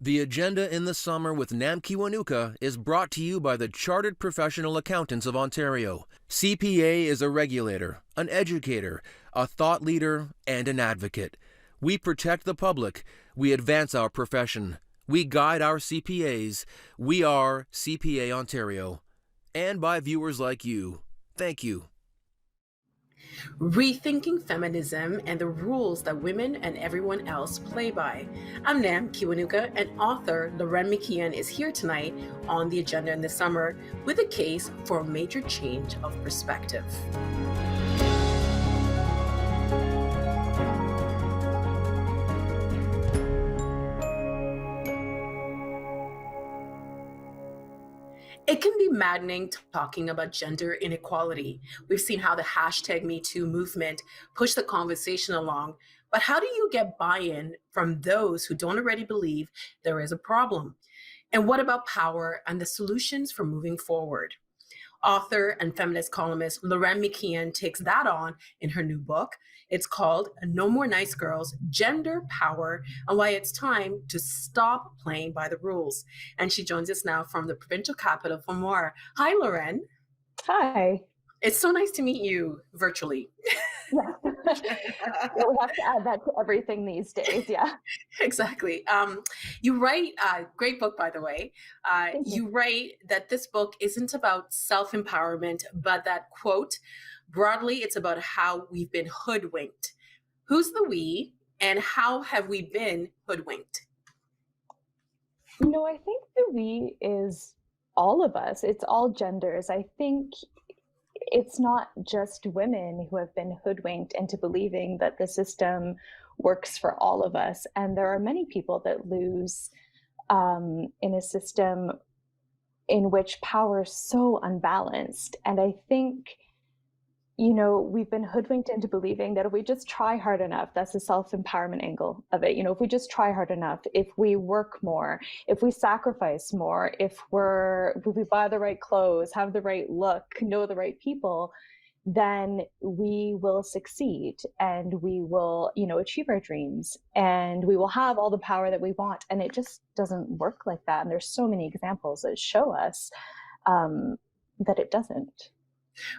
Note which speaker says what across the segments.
Speaker 1: The Agenda in the Summer with Nam Kiwanuka is brought to you by the Chartered Professional Accountants of Ontario. CPA is a regulator, an educator, a thought leader, and an advocate. We protect the public. We advance our profession. We guide our CPAs. We are CPA Ontario. And by viewers like you. Thank you.
Speaker 2: Rethinking Feminism and the Rules That Women and Everyone Else Play By. I'm Nam Kiwanuka, and author Lauren McKeon is here tonight on the Agenda in the Summer with a case for a major change of perspective. It can be maddening talking about gender inequality. We've seen how the hashtag #MeToo movement pushed the conversation along, but how do you get buy-in from those who don't already believe there is a problem? And what about power and the solutions for moving forward? Author and feminist columnist Lauren McKeon takes that on in her new book. It's called No More Nice Girls, Gender, Power, and Why It's Time to Stop Playing by the Rules. And she joins us now from the provincial capital for more. Hi, Lauren.
Speaker 3: Hi.
Speaker 2: It's so nice to meet you virtually.
Speaker 3: Yeah. We have to add that to everything these days. Yeah.
Speaker 2: Exactly. You write, great book, by the way. You write that this book isn't about self-empowerment, but that, quote, broadly, it's about how we've been hoodwinked. Who's the we, and how have we been hoodwinked?
Speaker 3: I think the we is all of us. It's all genders. I think it's not just women who have been hoodwinked into believing that the system works for all of us. And there are many people that lose in a system in which power is so unbalanced. And I think, we've been hoodwinked into believing that if we just try hard enough, that's the self-empowerment angle of it. If we just try hard enough, if we work more, if we sacrifice more, if we buy the right clothes, have the right look, know the right people, then we will succeed and we will, achieve our dreams and we will have all the power that we want. And it just doesn't work like that. And there's so many examples that show us that it doesn't.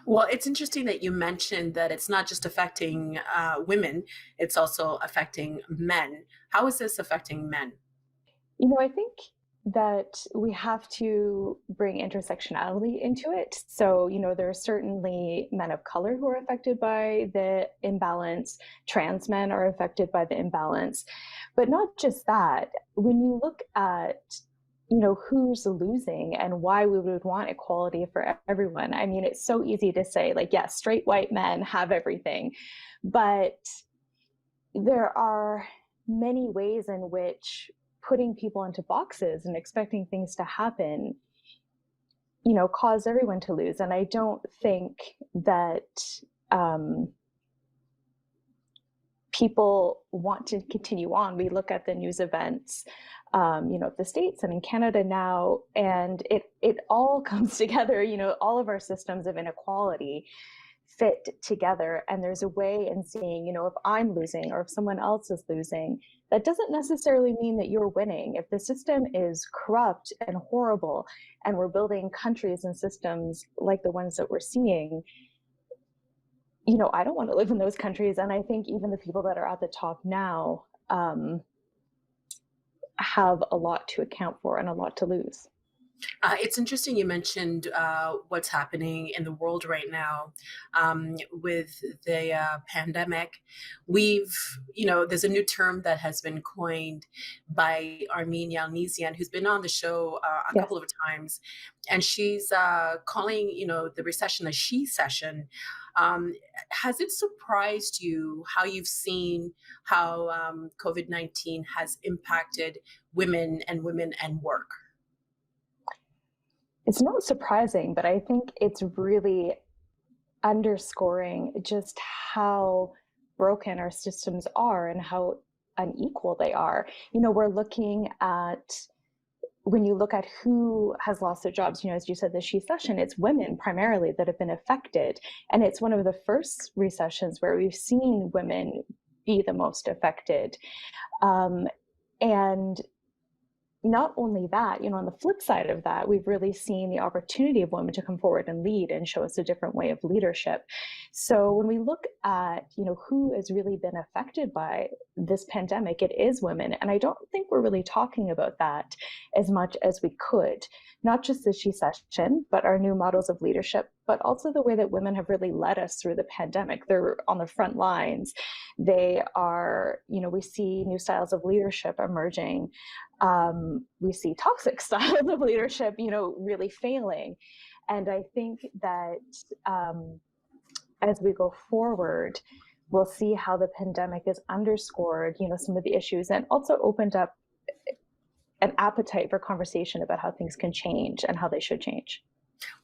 Speaker 2: Well, it's interesting that you mentioned that it's not just affecting women, it's also affecting men. How is this affecting men?
Speaker 3: I think that we have to bring intersectionality into it. So, there are certainly men of color who are affected by the imbalance. Trans men are affected by the imbalance. But not just that. When you look at who's losing and why we would want equality for everyone. I mean, it's so easy to say, yes, straight white men have everything. But there are many ways in which putting people into boxes and expecting things to happen, cause everyone to lose. And I don't think that people want to continue on. We look at the news events, the States and in Canada now, and it all comes together, all of our systems of inequality fit together. And there's a way in seeing, if I'm losing or if someone else is losing, that doesn't necessarily mean that you're winning. If the system is corrupt and horrible, and we're building countries and systems like the ones that we're seeing, I don't want to live in those countries. And I think even the people that are at the top now have a lot to account for and a lot to lose.
Speaker 2: It's interesting you mentioned what's happening in the world right now with the pandemic. There's a new term that has been coined by Armine Yalnizyan, who's been on the show a couple of times, and she's calling, the recession a she-session. Has it surprised you how you've seen how COVID-19 has impacted women and work?
Speaker 3: It's not surprising, but I think it's really underscoring just how broken our systems are and how unequal they are. We're looking at, when you look at who has lost their jobs, as you said, the she session, it's women primarily that have been affected. And it's one of the first recessions where we've seen women be the most affected. And not only that, on the flip side of that, we've really seen the opportunity of women to come forward and lead and show us a different way of leadership. So when we look at, who has really been affected by this pandemic, it is women. And I don't think we're really talking about that as much as we could, not just this She-Session, but our new models of leadership, but also the way that women have really led us through the pandemic. They're on the front lines. They are, we see new styles of leadership emerging. We see toxic styles of leadership, really failing. And I think that as we go forward, we'll see how the pandemic has underscored, some of the issues and also opened up an appetite for conversation about how things can change and how they should change.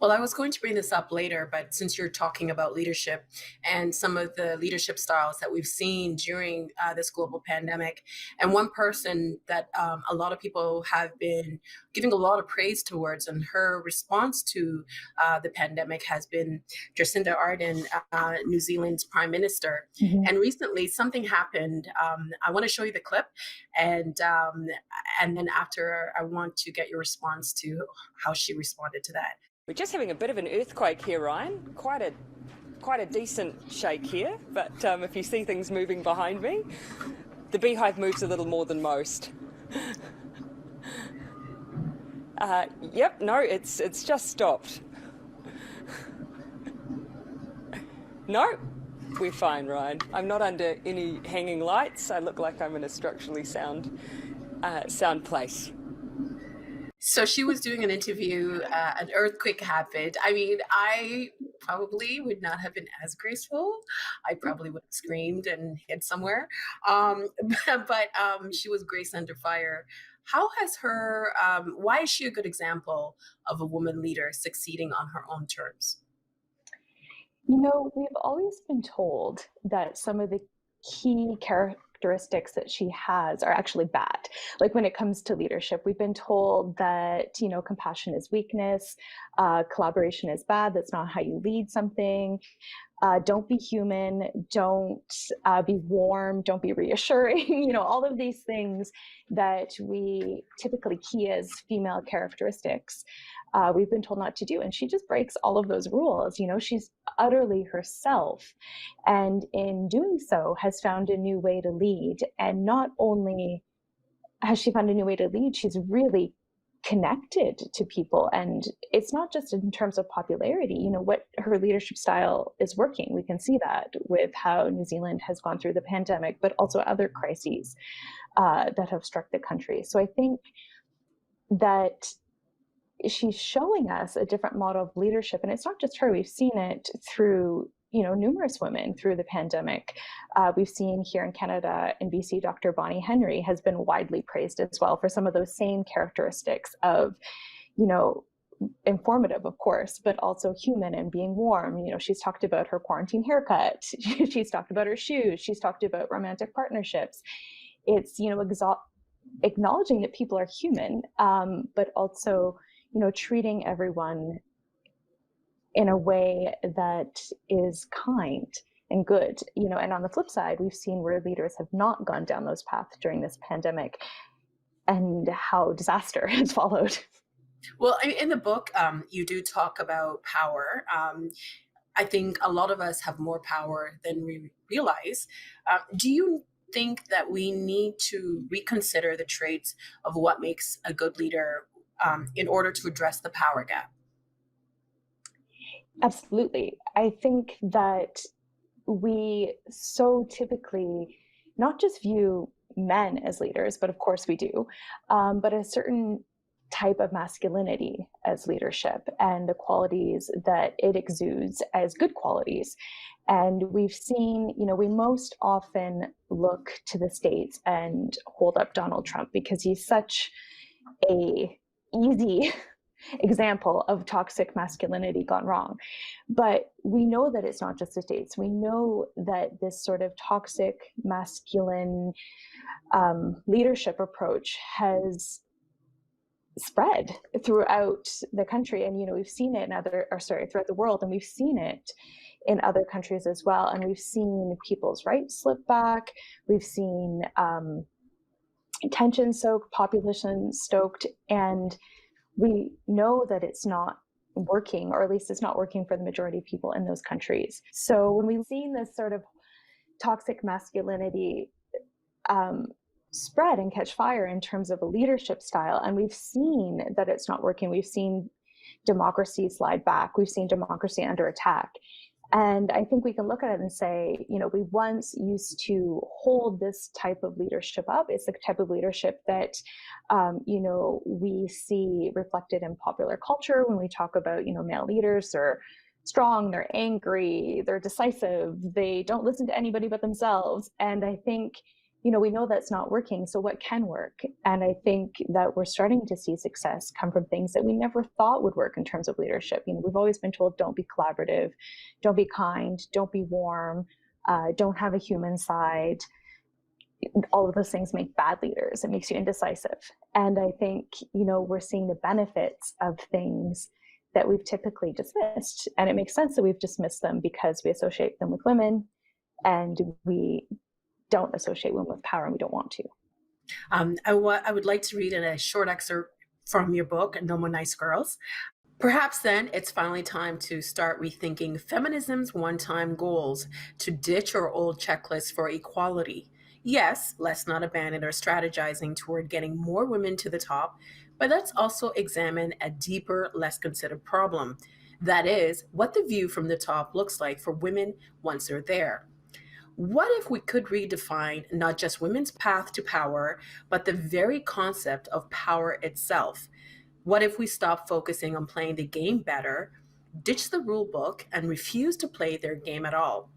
Speaker 2: Well, I was going to bring this up later, but since you're talking about leadership and some of the leadership styles that we've seen during this global pandemic, and one person that a lot of people have been giving a lot of praise towards, and her response to the pandemic has been Jacinda Ardern, New Zealand's Prime Minister.
Speaker 3: Mm-hmm.
Speaker 2: And recently something happened. I want to show you the clip, and then after, I want to get your response to how she responded to that.
Speaker 4: We're just having a bit of an earthquake here, Ryan. Quite a decent shake here, but if you see things moving behind me, the beehive moves a little more than most. Yep, no, it's just stopped. No, we're fine, Ryan. I'm not under any hanging lights. I look like I'm in a structurally sound place.
Speaker 2: So she was doing an interview, an earthquake happened. I mean, I probably would not have been as graceful. I probably would have screamed and hid somewhere. But she was graced under fire. How has why is she a good example of a woman leader succeeding on her own terms?
Speaker 3: We've always been told that some of the key characteristics that she has are actually bad. Like when it comes to leadership, we've been told that, compassion is weakness, collaboration is bad, that's not how you lead something. Don't be human, don't be warm, don't be reassuring, all of these things that we typically key as female characteristics. We've been told not to do, and she just breaks all of those rules. She's utterly herself, and in doing so has found a new way to lead. And not only has she found a new way to lead, she's really connected to people. And it's not just in terms of popularity, what her leadership style is working. We can see that with how New Zealand has gone through the pandemic, but also other crises that have struck the country. So I think that she's showing us a different model of leadership. And it's not just her. We've seen it through, numerous women through the pandemic. We've seen here in Canada, in BC, Dr. Bonnie Henry has been widely praised as well for some of those same characteristics of, informative, of course, but also human and being warm. She's talked about her quarantine haircut. She's talked about her shoes. She's talked about romantic partnerships. It's, acknowledging that people are human, but also treating everyone in a way that is kind and good, and on the flip side, we've seen where leaders have not gone down those paths during this pandemic and how disaster has followed.
Speaker 2: Well, in the book, you do talk about power. I think a lot of us have more power than we realize. Do you think that we need to reconsider the traits of what makes a good leader in order to address the power gap?
Speaker 3: Absolutely. I think that we so typically not just view men as leaders, but of course we do, but a certain type of masculinity as leadership and the qualities that it exudes as good qualities. And we've seen, we most often look to the States and hold up Donald Trump because he's such a easy example of toxic masculinity gone wrong. But we know that it's not just the States. We know that this sort of toxic masculine leadership approach has spread throughout the country. And, we've seen it throughout the world, and we've seen it in other countries as well. And we've seen people's rights slip back. We've seen tension soaked, population stoked, and we know that it's not working, or at least it's not working for the majority of people in those countries. So when we've seen this sort of toxic masculinity spread and catch fire in terms of a leadership style, and we've seen that it's not working, we've seen democracy slide back, we've seen democracy under attack. And I think we can look at it and say, we once used to hold this type of leadership up. It's the type of leadership that, we see reflected in popular culture when we talk about, male leaders. They're strong, they're angry, they're decisive, they don't listen to anybody but themselves. And I think, we know that's not working. So what can work? And I think that we're starting to see success come from things that we never thought would work in terms of leadership. We've always been told, don't be collaborative, don't be kind, don't be warm, don't have a human side. All of those things make bad leaders. It makes you indecisive. And I think, we're seeing the benefits of things that we've typically dismissed. And it makes sense that we've dismissed them because we associate them with women, and we don't associate women with power, and we don't want to.
Speaker 2: I would like to read in a short excerpt from your book, No More Nice Girls. Perhaps then it's finally time to start rethinking feminism's one-time goals, to ditch our old checklist for equality. Yes, let's not abandon our strategizing toward getting more women to the top, but let's also examine a deeper, less considered problem. That is, what the view from the top looks like for women once they're there. What if we could redefine not just women's path to power, but the very concept of power itself? What if we stop focusing on playing the game better, ditch the rule book, and refuse to play their game at all?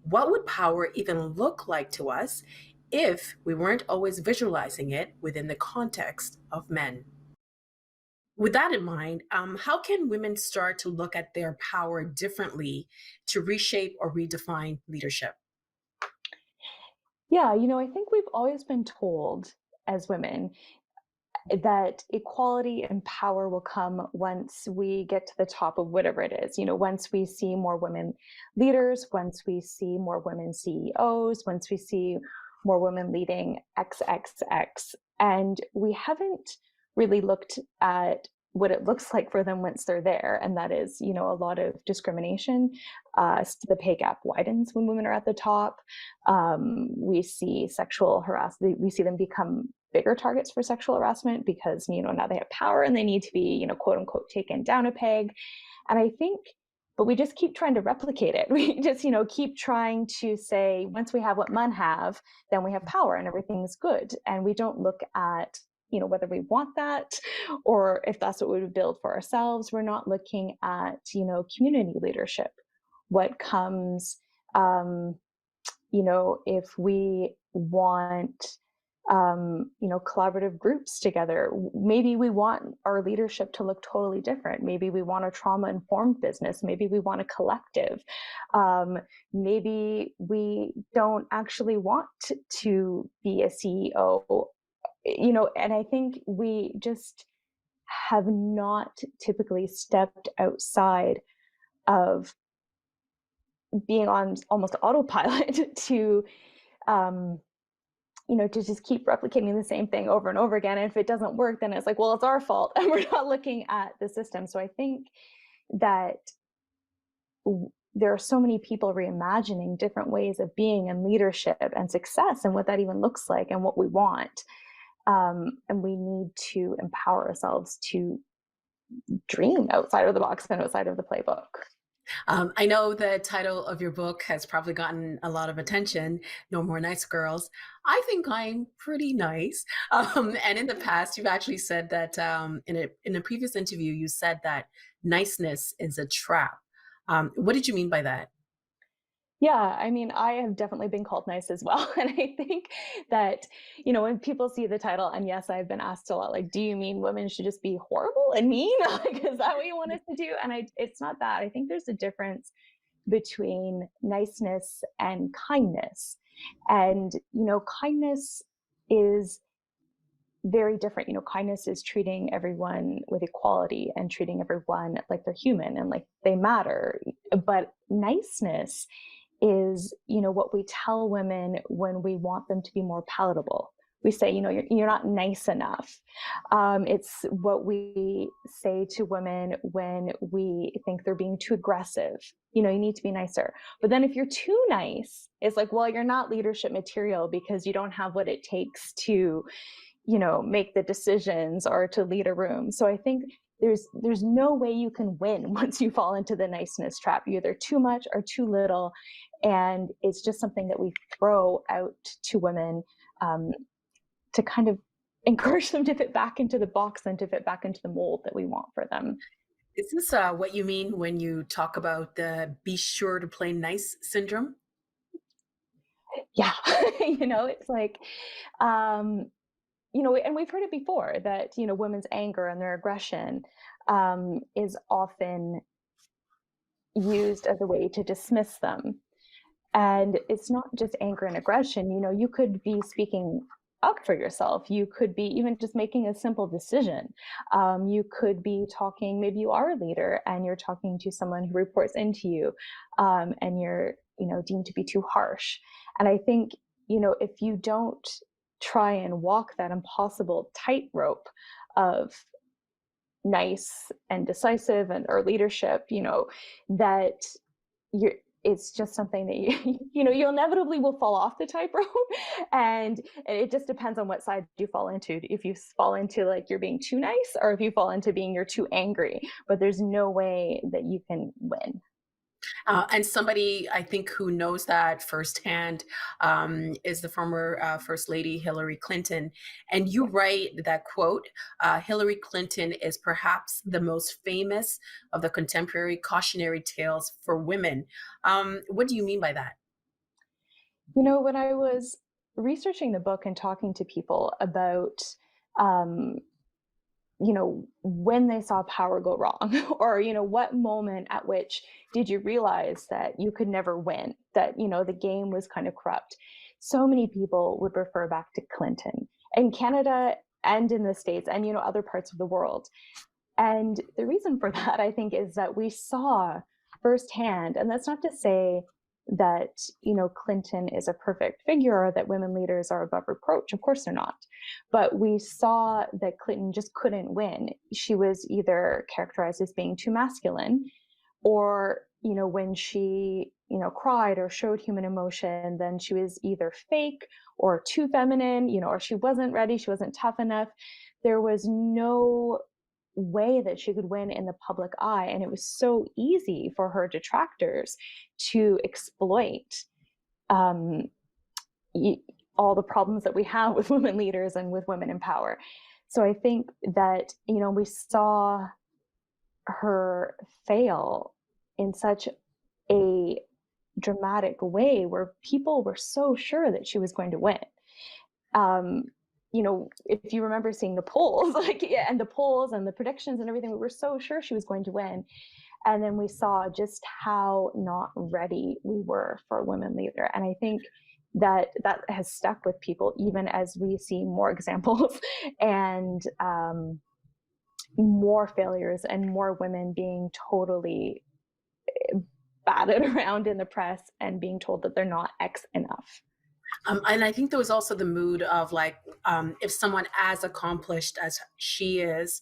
Speaker 2: What would power even look like to us if we weren't always visualizing it within the context of men? With that in mind, how can women start to look at their power differently to reshape or redefine leadership?
Speaker 3: Yeah, I think we've always been told as women that equality and power will come once we get to the top of whatever it is. Once we see more women leaders, once we see more women CEOs, once we see more women leading XXX. And we haven't really looked at what it looks like for them once they're there. And that is, a lot of discrimination. The pay gap widens when women are at the top. We see sexual harassment. We see them become bigger targets for sexual harassment because, now they have power and they need to be, quote unquote, taken down a peg. And I think, but we just keep trying to replicate it. We just, keep trying to say, once we have what men have, then we have power and everything's good. And we don't look at, whether we want that or if that's what we would build for ourselves. We're not looking at, community leadership. What comes, if we want, collaborative groups together. Maybe we want our leadership to look totally different. Maybe we want a trauma-informed business. Maybe we want a collective. Maybe we don't actually want to be a CEO. And I think we just have not typically stepped outside of being on almost autopilot to to just keep replicating the same thing over and over again. And if it doesn't work, then it's like, well, it's our fault. And we're not looking at the system. So I think that there are so many people reimagining different ways of being and leadership and success and what that even looks like and what we want. And we need to empower ourselves to dream outside of the box and outside of the playbook.
Speaker 2: I know the title of your book has probably gotten a lot of attention, No More Nice Girls. I think I'm pretty nice. And in the past, you've actually said that in a previous interview, you said that niceness is a trap. What did you mean by that?
Speaker 3: Yeah, I mean, I have definitely been called nice as well. And I think that, when people see the title, and yes, I've been asked a lot, like, do you mean women should just be horrible and mean? Like, is that what you want us to do? And it's not that. I think there's a difference between niceness and kindness. And, kindness is very different. Kindness is treating everyone with equality and treating everyone like they're human and like they matter. But niceness is, what we tell women when we want them to be more palatable, we say, you're not nice enough. It's what we say to women when we think they're being too aggressive. You need to be nicer. But then if you're too nice, it's like, well, you're not leadership material because you don't have what it takes to, make the decisions or to lead a room. So I think there's no way you can win once you fall into the niceness trap. You're either too much or too little. And it's just something that we throw out to women, to kind of encourage them to fit back into the box and to fit back into the mold that we want for them.
Speaker 2: Is this what you mean when you talk about the be sure to play nice syndrome?
Speaker 3: Yeah. It's like, and we've heard it before that, women's anger and their aggression is often used as a way to dismiss them. And it's not just anger and aggression. You could be speaking up for yourself. You could be even just making a simple decision. You could be talking, maybe you are a leader and you're talking to someone who reports into you, and you're, deemed to be too harsh. And I think, if you don't try and walk that impossible tightrope of nice and decisive or leadership, that you're, it's just something that you inevitably will fall off the tightrope. And it just depends on what side you fall into. If you fall into like you're being too nice, or if you fall into being you're too angry, but there's no way that you can win.
Speaker 2: And somebody I think who knows that firsthand is the former First Lady Hillary Clinton. And you write that quote, Hillary Clinton is perhaps the most famous of the contemporary cautionary tales for women. What do you mean by that?
Speaker 3: When I was researching the book and talking to people about, um, when they saw power go wrong, or, what moment at which did you realize that you could never win, that, the game was kind of corrupt. So many people would refer back to Clinton in Canada and in the States and, other parts of the world. And the reason for that, I think, is that we saw firsthand, and that's not to say that, Clinton is a perfect figure or that women leaders are above reproach. Of course they're not. But we saw that Clinton just couldn't win. She was either characterized as being too masculine, or, when she, cried or showed human emotion, then she was either fake or too feminine, or she wasn't ready, she wasn't tough enough. There was no way that she could win in the public eye. And it was so easy for her detractors to exploit um, all the problems that we have with women leaders and with women in power. So I think that, we saw her fail in such a dramatic way where people were so sure that she was going to win. If you remember seeing the polls, and the polls and the predictions and everything, we were so sure she was going to win. And then we saw just how not ready we were for a women leader. And I think that has stuck with people, even as we see more examples and more failures and more women being totally batted around in the press and being told that they're not X enough.
Speaker 2: And I think there was also the mood of like, if someone as accomplished as she is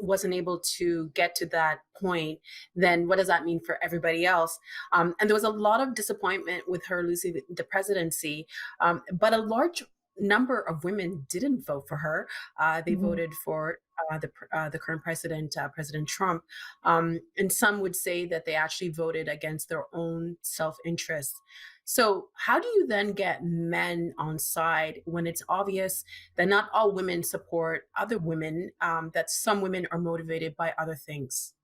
Speaker 2: wasn't able to get to that point, then what does that mean for everybody else? And there was a lot of disappointment with her losing the presidency, but a large number of women didn't vote for her. They voted for the current president, President Trump. And some would say that they actually voted against their own self-interest. So how do you then get men on side when it's obvious that not all women support other women, that some women are motivated by other things?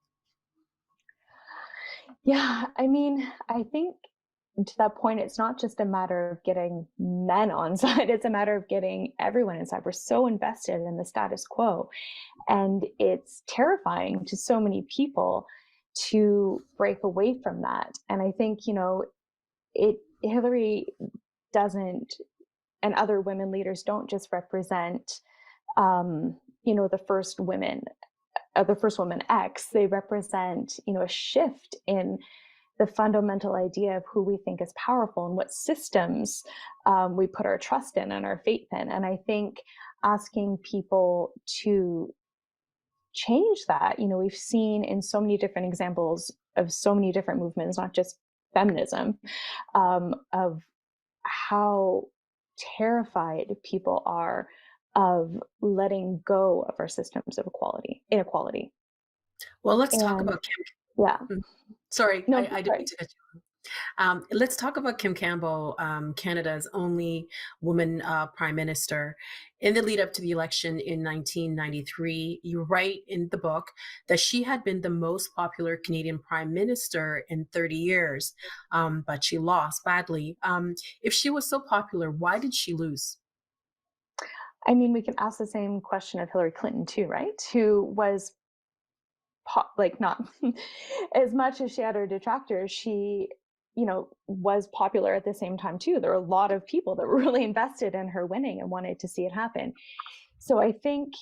Speaker 3: Yeah, I mean, I think to that point, it's not just a matter of getting men on side, it's a matter of getting everyone inside. We're so invested in the status quo. And it's terrifying to so many people to break away from that. And I think, Hillary doesn't, and other women leaders don't just represent, the first women, the first woman X. They represent, a shift in the fundamental idea of who we think is powerful and what systems we put our trust in and our faith in. And I think asking people to change that, we've seen in so many different examples of so many different movements, not just feminism, of how terrified people are of letting go of our systems of inequality.
Speaker 2: Well, let's talk
Speaker 3: And
Speaker 2: about Kim.
Speaker 3: yeah,
Speaker 2: Sorry,
Speaker 3: no,
Speaker 2: I didn't
Speaker 3: sorry.
Speaker 2: mean to cut you. Let's talk about Kim Campbell, Canada's only woman prime minister. In the lead up to the election in 1993, you write in the book that she had been the most popular Canadian prime minister in 30 years, but she lost badly. If she was so popular, why did she lose?
Speaker 3: I mean, we can ask the same question of Hillary Clinton too, right? Who was like not as much as she had her detractors, she was popular at the same time too. There were a lot of people that were really invested in her winning and wanted to see it happen. So I think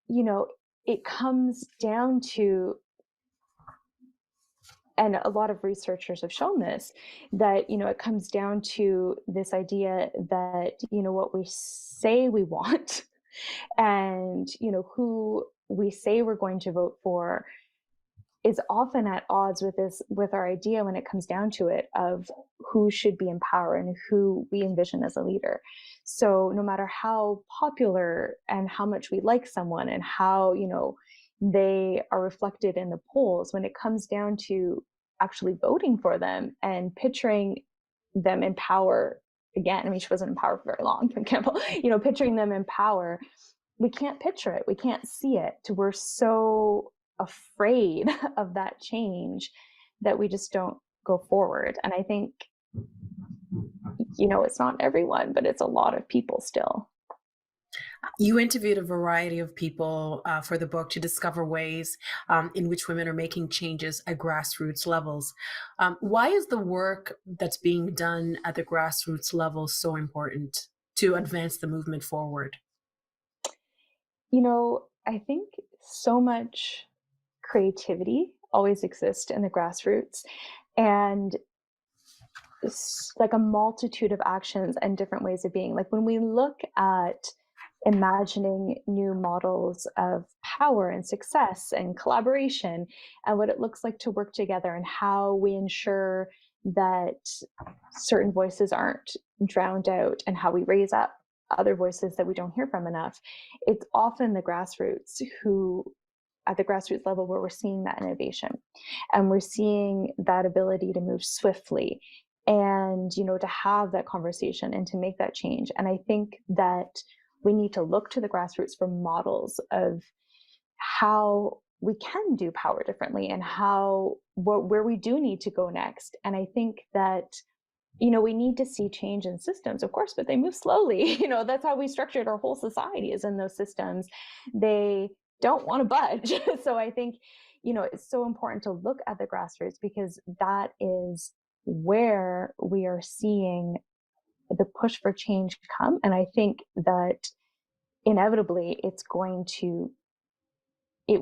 Speaker 3: it comes down to, and a lot of researchers have shown this, that it comes down to this idea that what we say we want and who we say we're going to vote for is often at odds with our idea, when it comes down to it, of who should be in power and who we envision as a leader. So no matter how popular and how much we like someone and how they are reflected in the polls, when it comes down to actually voting for them and picturing them in power again, I mean, she wasn't in power for very long, Kim Campbell, picturing them in power, we can't picture it, we can't see it. We're so afraid of that change that we just don't go forward. And I think it's not everyone, but it's a lot of people still.
Speaker 2: You interviewed a variety of people for the book to discover ways in which women are making changes at grassroots levels. Why is the work that's being done at the grassroots level so important to advance the movement forward?
Speaker 3: I think so much creativity always exists in the grassroots, and like a multitude of actions and different ways of being. Like when we look at imagining new models of power and success and collaboration and what it looks like to work together and how we ensure that certain voices aren't drowned out and how we raise up other voices that we don't hear from enough, it's often the grassroots at the grassroots level where we're seeing that innovation and we're seeing that ability to move swiftly and to have that conversation and to make that change. And I think that we need to look to the grassroots for models of how we can do power differently and where we do need to go next. And I think that we need to see change in systems, of course, but they move slowly. That's how we structured our whole society, is in those systems. They don't want to budge. So I think, it's so important to look at the grassroots, because that is where we are seeing the push for change come. And I think that inevitably it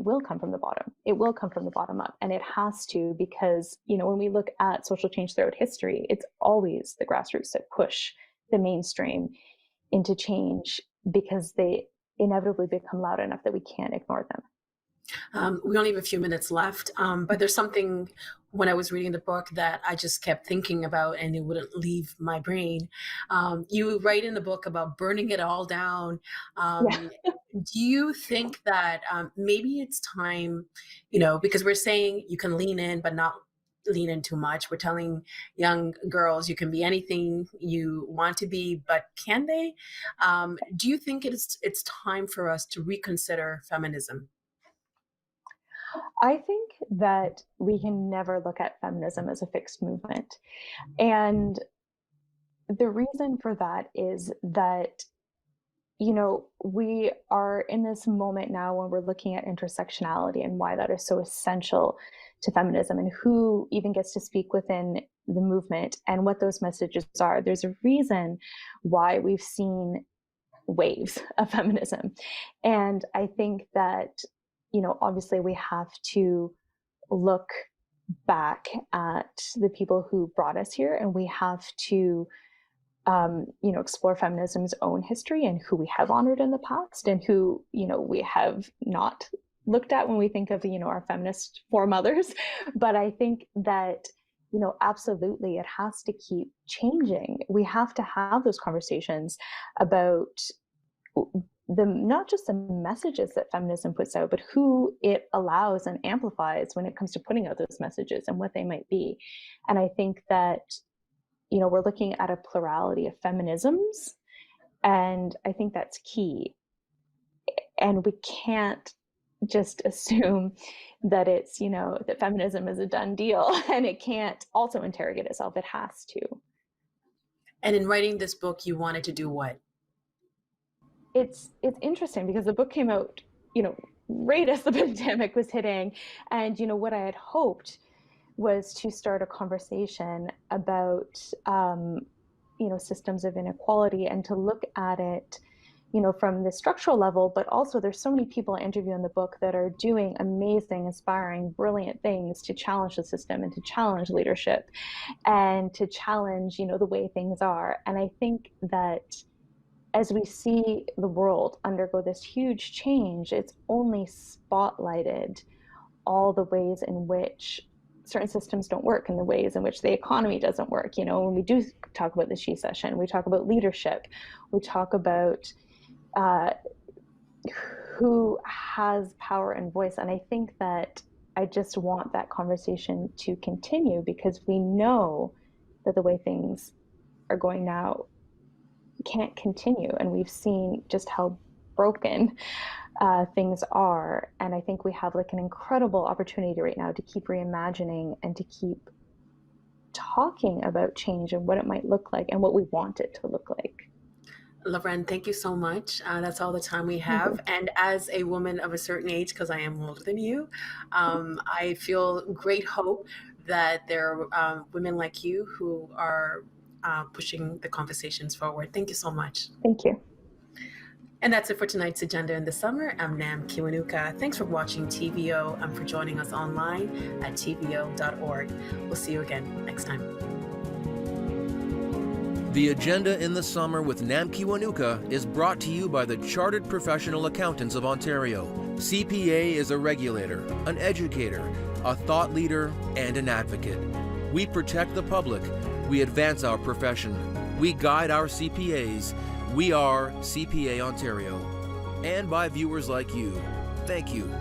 Speaker 3: will come from the bottom. It will come from the bottom up. And it has to, because, when we look at social change throughout history, it's always the grassroots that push the mainstream into change, because they inevitably become loud enough that we can't ignore them.
Speaker 2: We only have a few minutes left, but there's something when I was reading the book that I just kept thinking about and it wouldn't leave my brain. You write in the book about burning it all down.
Speaker 3: Yeah.
Speaker 2: Do you think that maybe it's time, because we're saying you can lean in, but not lean in too much. We're telling young girls you can be anything you want to be, but can they? Do you think it's time for us to reconsider feminism?
Speaker 3: I think that we can never look at feminism as a fixed movement. And the reason for that is that, we are in this moment now when we're looking at intersectionality and why that is so essential to feminism and who even gets to speak within the movement and what those messages are. There's a reason why we've seen waves of feminism. And I think that, obviously we have to look back at the people who brought us here, and we have to explore feminism's own history and who we have honored in the past and who, we have not looked at when we think of, our feminist foremothers. But I think that, absolutely, it has to keep changing. We have to have those conversations about not just the messages that feminism puts out, but who it allows and amplifies when it comes to putting out those messages and what they might be. And I think that, we're looking at a plurality of feminisms, and I think that's key. And we can't just assume that it's, that feminism is a done deal, and it can't also interrogate itself. It has to.
Speaker 2: And in writing this book, you wanted to do what?
Speaker 3: It's interesting because the book came out, right as the pandemic was hitting. And, what I had hoped was to start a conversation about, systems of inequality, and to look at it, from the structural level. But also there's so many people I interview in the book that are doing amazing, inspiring, brilliant things to challenge the system and to challenge leadership and to challenge, the way things are. And I think that as we see the world undergo this huge change, it's only spotlighted all the ways in which certain systems don't work, and the ways in which the economy doesn't work. When we do talk about the She Session, we talk about leadership, we talk about who has power and voice. And I think that I just want that conversation to continue, because we know that the way things are going now can't continue. And we've seen just how broken things are. And I think we have an incredible opportunity right now to keep reimagining and to keep talking about change and what it might look like and what we want it to look like.
Speaker 2: Lauren, thank you so much. That's all the time we have. And as a woman of a certain age, because I am older than you, I feel great hope that there are women like you who are pushing the conversations forward. Thank you so much.
Speaker 3: Thank you.
Speaker 2: And that's it for tonight's Agenda in the Summer. I'm Nam Kiwanuka. Thanks for watching TVO and for joining us online at tvo.org. We'll see you again next time.
Speaker 1: The Agenda in the Summer with Nam Kiwanuka is brought to you by the Chartered Professional Accountants of Ontario. CPA is a regulator, an educator, a thought leader, and an advocate. We protect the public. We advance our profession. We guide our CPAs. We are CPA Ontario. And by viewers like you. Thank you.